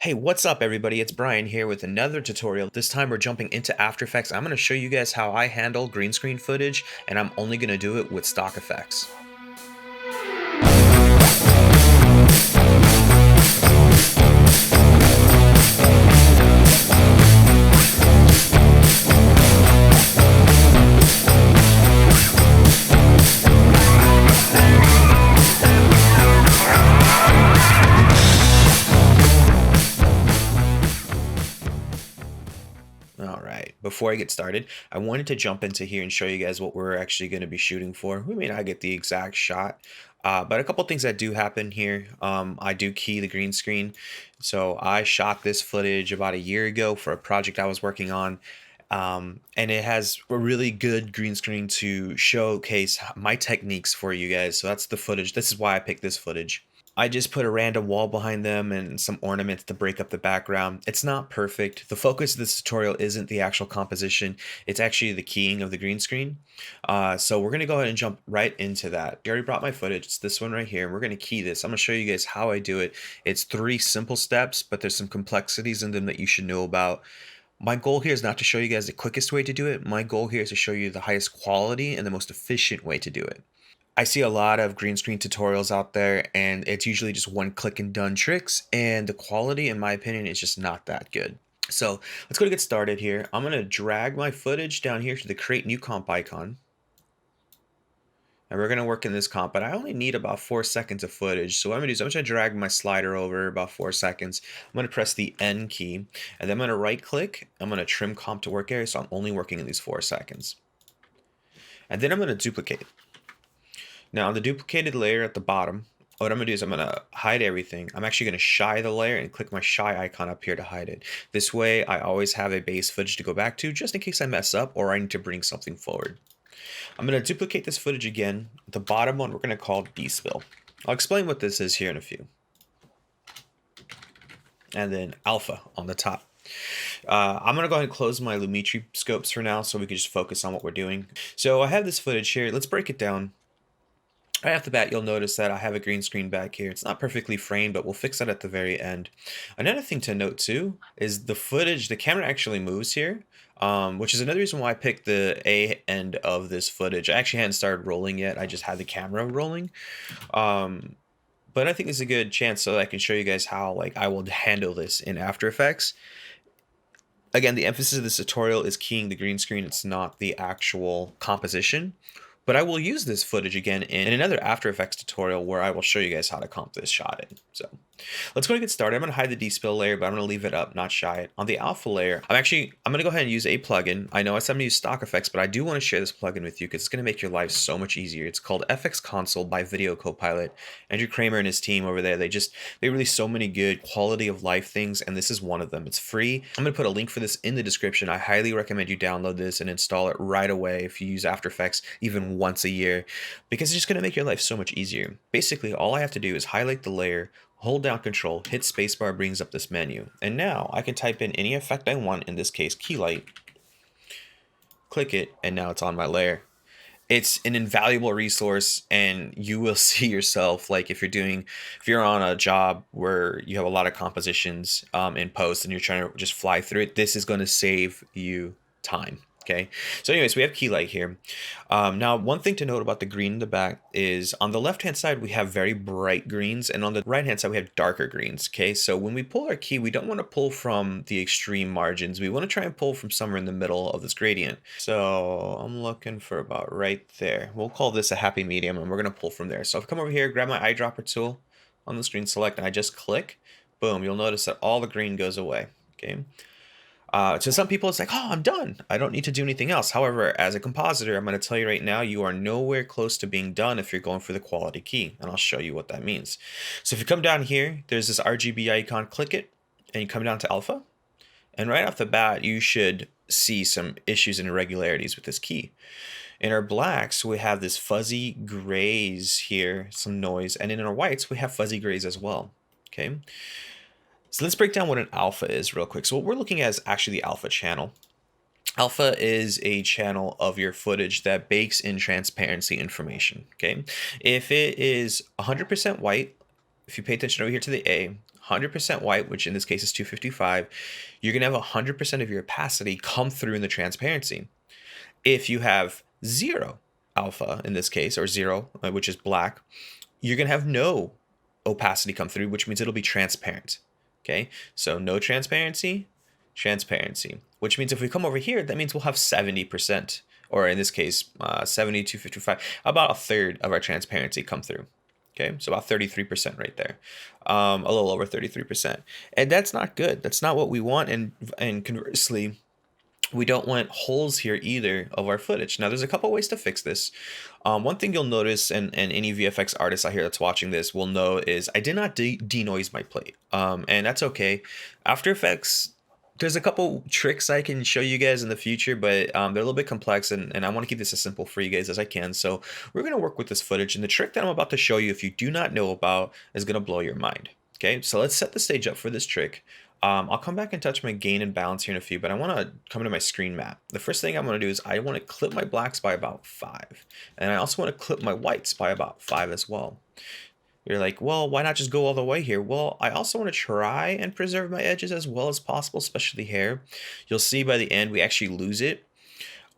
Hey, what's up everybody? It's Brian here with another tutorial. This time we're jumping into After Effects. I'm going to show you guys how I handle green screen footage, and I'm only going to do it with stock effects. All right, before I get started, I wanted to jump into here and show you guys what we're actually going to be shooting for. We may not get the exact shot, but a couple things that do happen here. I do key the green screen. So I shot this footage about a year ago for a project I was working on. And it has a really good green screen to showcase my techniques for you guys. So that's the footage. This is why I picked this footage. I just put a random wall behind them and some ornaments to break up the background. It's not perfect. The focus of this tutorial isn't the actual composition. It's actually the keying of the green screen. So we're going to go ahead and jump right into that. I already brought my footage. It's this one right here. And we're going to key this. I'm going to show you guys how I do it. It's 3 simple steps, but there's some complexities in them that you should know about. My goal here is not to show you guys the quickest way to do it. My goal here is to show you the highest quality and the most efficient way to do it. I see a lot of green screen tutorials out there, and it's usually just one click and done tricks, and the quality, in my opinion, is just not that good. So let's go to get started here. I'm going to drag my footage down here to the create new comp icon. And we're going to work in this comp, but I only need about 4 seconds of footage. So what I'm going to do is I'm just going to drag my slider over about 4 seconds. I'm going to press the N key, and then I'm going to right click. I'm going to trim comp to work area, so I'm only working in these 4 seconds. And then I'm going to duplicate. Now, on the duplicated layer at the bottom, what I'm going to do is I'm going to hide everything. I'm actually going to shy the layer and click my shy icon up here to hide it. This way, I always have a base footage to go back to just in case I mess up or I need to bring something forward. I'm going to duplicate this footage again. The bottom one we're going to call Dspill. I'll explain what this is here in a few. And then alpha on the top. I'm going to go ahead and close my Lumetri scopes for now so we can just focus on what we're doing. So I have this footage here. Let's break it down. Right off the bat, you'll notice that I have a green screen back here. It's not perfectly framed, but we'll fix that at the very end. Another thing to note too is the footage, the camera actually moves here, which is another reason why I picked the A end of this footage. I actually hadn't started rolling yet. I just had the camera rolling. But I think it's a good chance so that I can show you guys how I will handle this in After Effects. Again, the emphasis of this tutorial is keying the green screen. It's not the actual composition. But I will use this footage again in another After Effects tutorial where I will show you guys how to comp this shot in. So let's go and get started. I'm going to hide the Dspill layer, but I'm going to leave it up, not shy it. On the alpha layer, I'm going to go ahead and use a plugin. I know I said I'm going to use stock effects, but I do want to share this plugin with you because it's going to make your life so much easier. It's called FX Console by Video Copilot. Andrew Kramer and his team over there, they release so many good quality of life things, and this is one of them. It's free. I'm going to put a link for this in the description. I highly recommend you download this and install it right away if you use After Effects even once a year, because it's just going to make your life so much easier. Basically, all I have to do is highlight the layer, hold down control, hit spacebar, brings up this menu. And now I can type in any effect I want, in this case, key light, click it, and now it's on my layer. It's an invaluable resource, and you will see yourself, if you're on a job where you have a lot of compositions in post and you're trying to just fly through it, this is going to save you time. Okay, so anyways, we have key light here. Now, one thing to note about the green in the back is on the left-hand side, we have very bright greens, and on the right-hand side, we have darker greens. Okay, so when we pull our key, we don't want to pull from the extreme margins. We want to try and pull from somewhere in the middle of this gradient. So I'm looking for about right there. We'll call this a happy medium, and we're going to pull from there. So if I come over here, grab my eyedropper tool on the screen, select, and I just click, boom, you'll notice that all the green goes away. Okay. To some people, it's like, oh, I'm done. I don't need to do anything else. However, as a compositor, I'm going to tell you right now, you are nowhere close to being done if you're going for the quality key. And I'll show you what that means. So if you come down here, there's this RGB icon, click it, and you come down to alpha. And right off the bat, you should see some issues and irregularities with this key. In our blacks, we have this fuzzy grays here, some noise. And in our whites, we have fuzzy grays as well. Okay. So let's break down what an alpha is real quick. So what we're looking at is actually the alpha channel. Alpha is a channel of your footage that bakes in transparency information. Okay, if it is 100% white, if you pay attention over here to the A, 100% white, which in this case is 255, you're going to have 100% of your opacity come through in the transparency. If you have 0 alpha in this case, or 0, which is black, you're going to have no opacity come through, which means it'll be transparent. Okay, so no transparency, transparency, which means if we come over here, that means we'll have 70%, or in this case, 70 to 55, about a third of our transparency come through. Okay, so about 33% right there, a little over 33%, and that's not good. That's not what we want, and conversely, we don't want holes here either of our footage. Now, there's a couple ways to fix this. One thing you'll notice, and any VFX artist out here that's watching this will know, is I did not denoise my plate, and that's okay. After Effects, there's a couple tricks I can show you guys in the future, but they're a little bit complex, and I want to keep this as simple for you guys as I can. So we're going to work with this footage, and the trick that I'm about to show you, if you do not know about, is going to blow your mind. Okay, so let's set the stage up for this trick. I'll come back and touch my gain and balance here in a few, but I want to come to my screen map. The first thing I'm going to do is I want to clip my blacks by about 5, and I also want to clip my whites by about 5 as well. You're like, well, why not just go all the way here? Well, I also want to try and preserve my edges as well as possible, especially hair. You'll see by the end we actually lose it.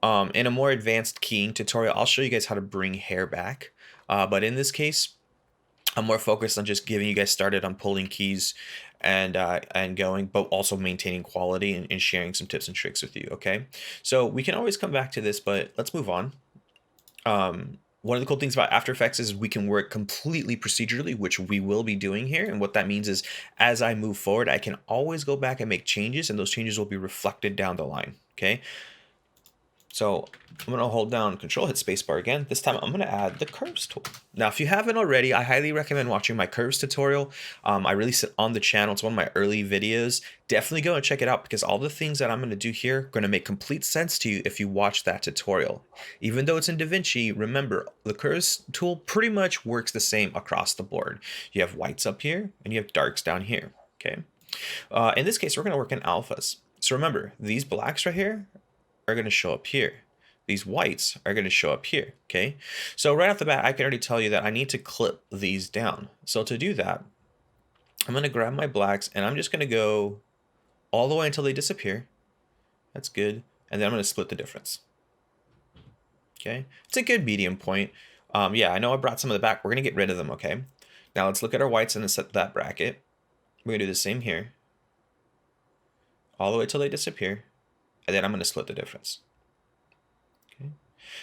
In a more advanced keying tutorial, I'll show you guys how to bring hair back. But in this case, I'm more focused on just giving you guys started on pulling keys and going, but also maintaining quality and sharing some tips and tricks with you. Okay, so we can always come back to this, but let's move on. One of the cool things about After Effects is we can work completely procedurally, which we will be doing here. And what that means is as I move forward, I can always go back and make changes, and those changes will be reflected down the line. Okay, so I'm going to hold down Control, hit spacebar again. This time I'm going to add the curves tool. Now, if you haven't already, I highly recommend watching my curves tutorial. I release it on the channel. It's one of my early videos. Definitely go and check it out, because all the things that I'm going to do here are going to make complete sense to you if you watch that tutorial. Even though it's in DaVinci, remember, the curves tool pretty much works the same across the board. You have whites up here and you have darks down here. Okay. In this case, we're going to work in alphas. So remember, these blacks right here are going to show up here. These whites are going to show up here. Okay, so right off the bat, I can already tell you that I need to clip these down. So to do that, I'm going to grab my blacks and I'm just going to go all the way until they disappear. That's good. And then I'm going to split the difference. Okay, it's a good medium point. Yeah, I know I brought some of the back. We're going to get rid of them. Okay, now let's look at our whites and set that bracket. We're going to do the same here, all the way till they disappear. And then I'm going to split the difference. Okay.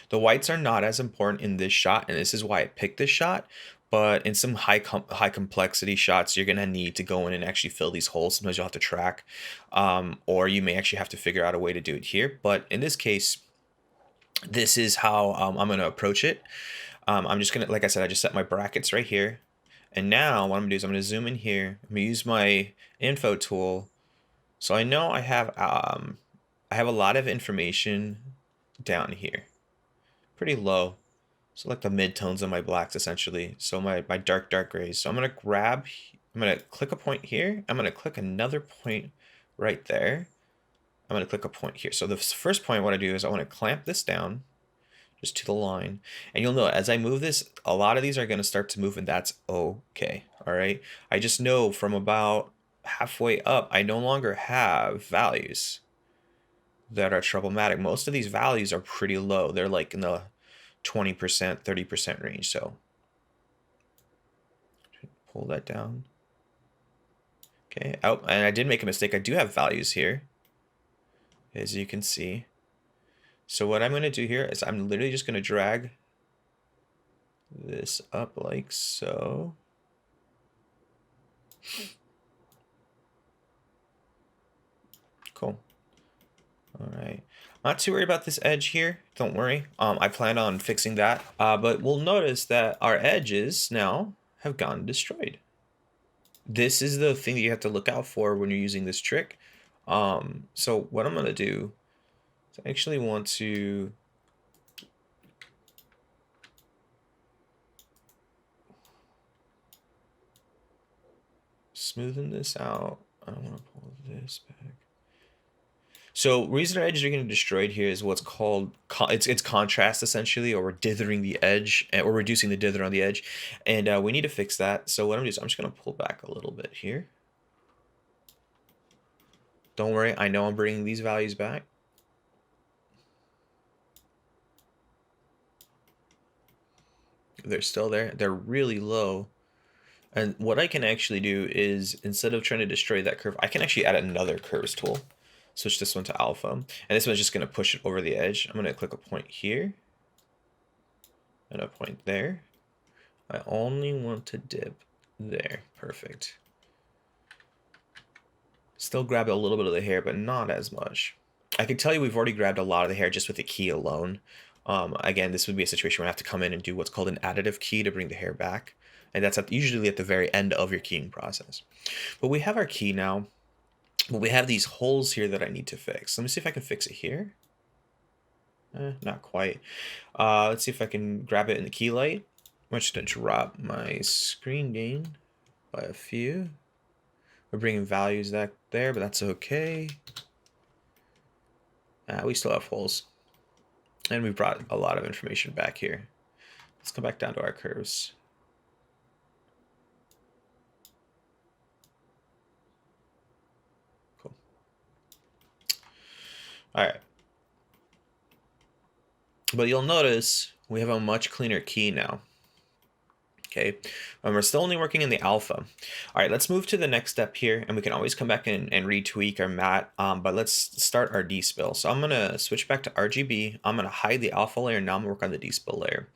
The whites are not as important in this shot, and this is why I picked this shot. But in some high complexity shots, you're going to need to go in and actually fill these holes. Sometimes you'll have to track, or you may actually have to figure out a way to do it here. But in this case, this is how I'm going to approach it. I'm just going to, like I said, I just set my brackets right here. And now what I'm going to do is I'm going to zoom in here. I'm going to use my info tool. So I know I have a lot of information down here, pretty low. So like the mid-tones of my blacks essentially. So my dark grays. So I'm going to click a point here. I'm going to click another point right there. I'm going to click a point here. So the first point I want to do is I want to clamp this down just to the line. And you'll know as I move this, a lot of these are going to start to move, and that's okay. All right. I just know from about halfway up, I no longer have values that are problematic. Most of these values are pretty low. They're like in the 20%, 30% range. So pull that down. Okay. Oh, and I did make a mistake. I do have values here, as you can see. So what I'm going to do here is I'm literally just going to drag this up like so. Cool. All right. Not too worried about this edge here. Don't worry. I plan on fixing that. But we'll notice that our edges now have gotten destroyed. This is the thing that you have to look out for when you're using this trick. So what I'm going to do is I actually want to smoothen this out. I don't want to pull this back. So reason our edges are getting destroyed here is what's called, it's contrast essentially, or we're dithering the edge, or reducing the dither on the edge. And we need to fix that. So what I'm going to do is I'm just going to pull back a little bit here. Don't worry, I know I'm bringing these values back. They're still there. They're really low. And what I can actually do is, instead of trying to destroy that curve, I can actually add another curves tool. Switch this one to alpha. And this one's just going to push it over the edge. I'm going to click a point here. And a point there. I only want to dip there. Perfect. Still grab a little bit of the hair, but not as much. I can tell you we've already grabbed a lot of the hair just with the key alone. Again, this would be a situation where I have to come in and do what's called an additive key to bring the hair back. And that's usually at the very end of your keying process. But we have our key now. But we have these holes here that I need to fix. Let me see if I can fix it here. Not quite. Let's see if I can grab it in the key light. I'm just going to drop my screen gain by a few. We're bringing values that there, but that's okay. We still have holes. And we brought a lot of information back here. Let's come back down to our curves. Cool. All right. But you'll notice we have a much cleaner key now. Okay, and we're still only working in the alpha. All right, let's move to the next step here, and we can always come back and retweak our matte, but let's start our Dspill. So I'm gonna switch back to RGB. I'm gonna hide the alpha layer, and now I'm gonna work on the Dspill layer.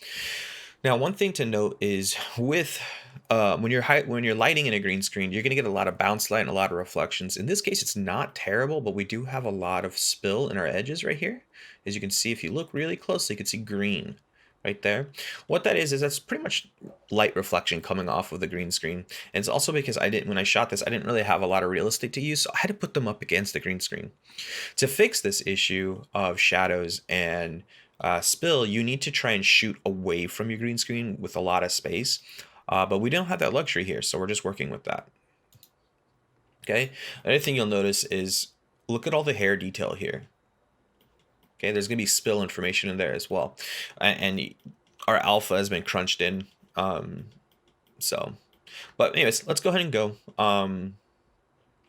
Now, one thing to note is with when you're lighting in a green screen, you're gonna get a lot of bounce light and a lot of reflections. In this case, it's not terrible, but we do have a lot of spill in our edges right here. As you can see, if you look really closely, you can see green right there. What that is that's pretty much light reflection coming off of the green screen. And it's also because when I shot this, I didn't really have a lot of real estate to use, so I had to put them up against the green screen. To fix this issue of shadows and spill, you need to try and shoot away from your green screen with a lot of space. But we don't have that luxury here, so we're just working with that. Okay. Another thing you'll notice is look at all the hair detail here. Okay, there's gonna be spill information in there as well, and our alpha has been crunched in. But anyways, let's go ahead and go. I'm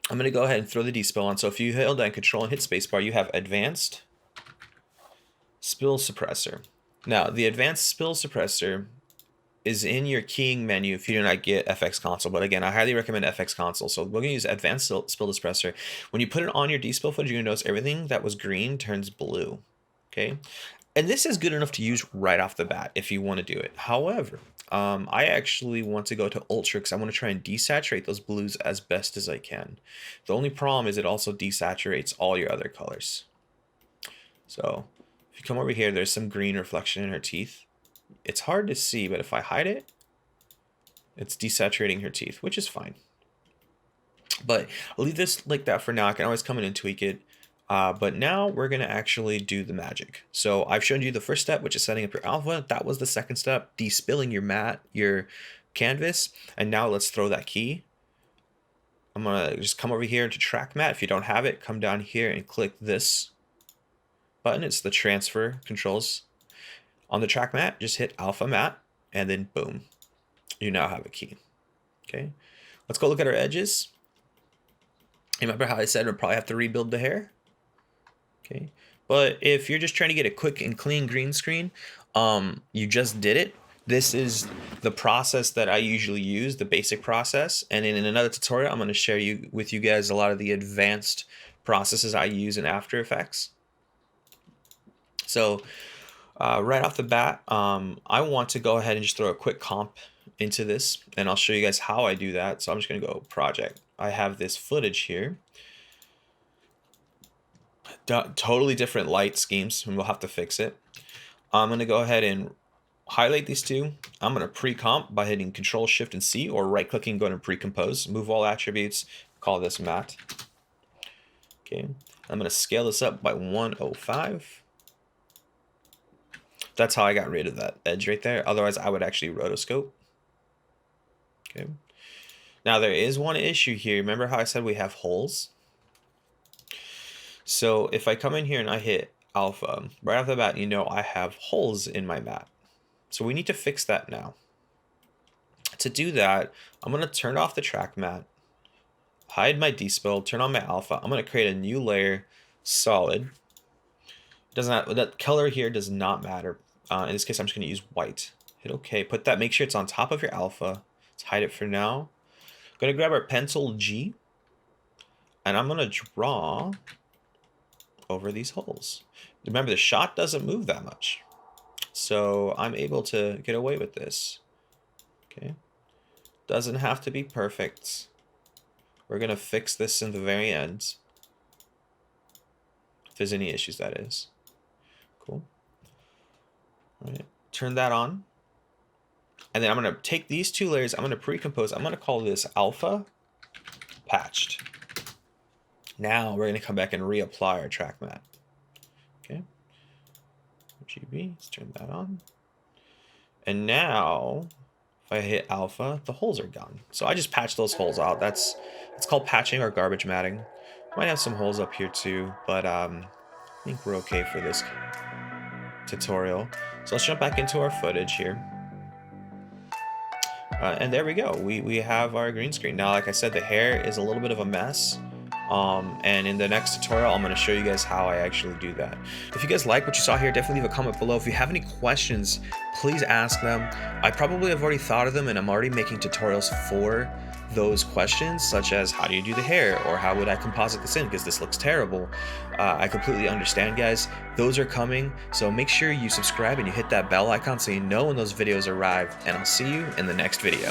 gonna go ahead and throw the Dspill on. So if you hold down Control and hit spacebar, you have Advanced Spill Suppressor. Now the Advanced Spill Suppressor is in your keying menu if you do not get FX Console. But again, I highly recommend FX Console. So we're gonna use Advanced Spill Suppressor. When you put it on your Dspill footage, you're gonna notice everything that was green turns blue. Okay, and this is good enough to use right off the bat if you want to do it. However, I actually want to go to Ultra because I want to try and desaturate those blues as best as I can. The only problem is it also desaturates all your other colors. So if you come over here, there's some green reflection in her teeth. It's hard to see, but if I hide it, it's desaturating her teeth, which is fine. But I'll leave this like that for now. I can always come in and tweak it. But now we're going to actually do the magic. So I've shown you the first step, which is setting up your alpha. That was the second step, despilling your canvas. And now let's throw that key. I'm going to just come over here to track matte. If you don't have it, come down here and click this button. It's the transfer controls. On the track matte, just hit alpha matte, and then boom, you now have a key. Okay, let's go look at our edges. Remember how I said we'll probably have to rebuild the hair? Okay, but if you're just trying to get a quick and clean green screen, you just did it. This is the process that I usually use, the basic process. And in another tutorial, I'm going to share with you guys a lot of the advanced processes I use in After Effects. So right off the bat, I want to go ahead and just throw a quick comp into this, and I'll show you guys how I do that. So I'm just going to go project. I have this footage here. Totally different light schemes, and we'll have to fix it. I'm going to go ahead and highlight these two. I'm going to pre-comp by hitting Control Shift and C, or right-clicking, going to pre-compose. Move all attributes. Call this matte. Okay. I'm going to scale this up by 105. That's how I got rid of that edge right there. Otherwise, I would actually rotoscope. Okay. Now there is one issue here. Remember how I said we have holes? So if I come in here and I hit alpha, right off the bat, you know I have holes in my matte. So we need to fix that now. To do that, I'm going to turn off the track matte. hide my Dspill, turn on my alpha. I'm going to create a new layer, solid. That color here does not matter. In this case, I'm just going to use white. Hit OK. Put that. Make sure it's on top of your alpha. Let's hide it for now. I'm going to grab our pencil G, and I'm going to draw over these holes. Remember, the shot doesn't move that much, so I'm able to get away with this. Okay, doesn't have to be perfect. We're going to fix this in the very end. If there's any issues, that is. Cool. All right, turn that on. And then I'm going to take these two layers, I'm going to pre-compose. I'm going to call this alpha patched. Now we're going to come back and reapply our track matte. Okay. RGB, let's turn that on. And now if I hit alpha, the holes are gone. So I just patched those holes out. It's called patching or garbage matting. Might have some holes up here too, but I think we're okay for this tutorial. So let's jump back into our footage here. And there we go. We have our green screen. Now, like I said, the hair is a little bit of a mess. And in the next tutorial, I'm going to show you guys how I actually do that. If you guys like what you saw here, definitely leave a comment below. If you have any questions, please ask them. I probably have already thought of them, and I'm already making tutorials for those questions, such as how do you do the hair, or how would I composite this in because this looks terrible. I completely understand, guys. Those are coming, so make sure you subscribe and you hit that bell icon so you know when those videos arrive, and I'll see you in the next video.